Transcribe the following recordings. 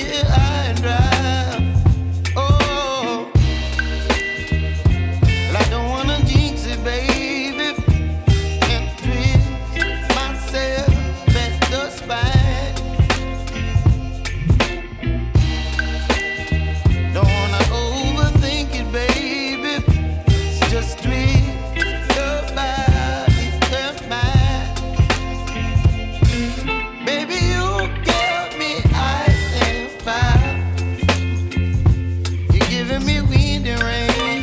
here high and dry. Oh, well, I don't wanna jinx it, baby, and twist myself at the spine. Don't wanna overthink it, baby. It's just twist your body and mine. Baby, you give me ice and fire. You're giving me wind and rain.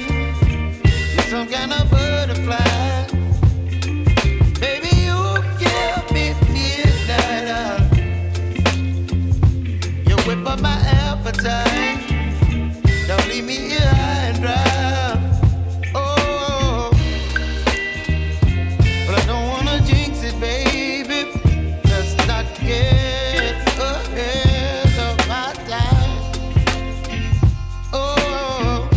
You're some kind of butterfly. Baby, you give me midnight. You whip up my appetite. Don't leave me here high and dry. Oh, but I don't wanna jinx it, baby. Let's not get ahead of my time. Oh,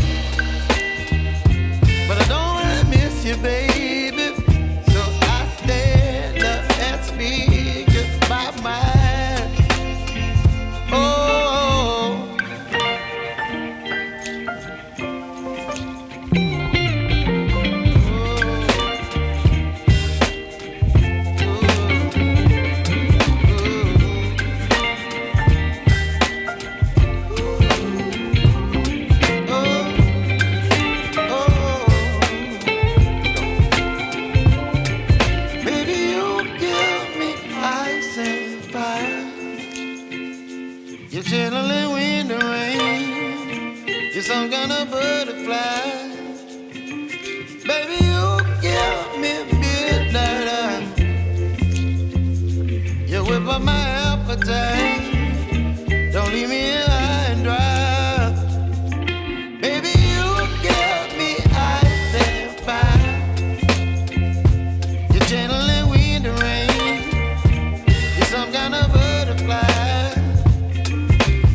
but I don't wanna miss you, baby. So I stand up and speak my mind. Oh. Baby, you give me ice and fire. You're channeling wind and rain. You're some kind of butterfly. Baby, you give me midnight. You whip up my appetite. Don't leave me here high and dry. Baby, you give me ice and fire. You're channeling wind and rain. You're some kind of butterfly.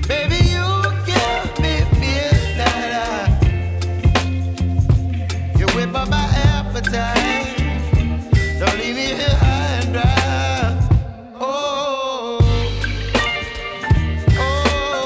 Baby, you give me midnight. You whip up my appetite. Don't leave me here high and dry. Oh, oh,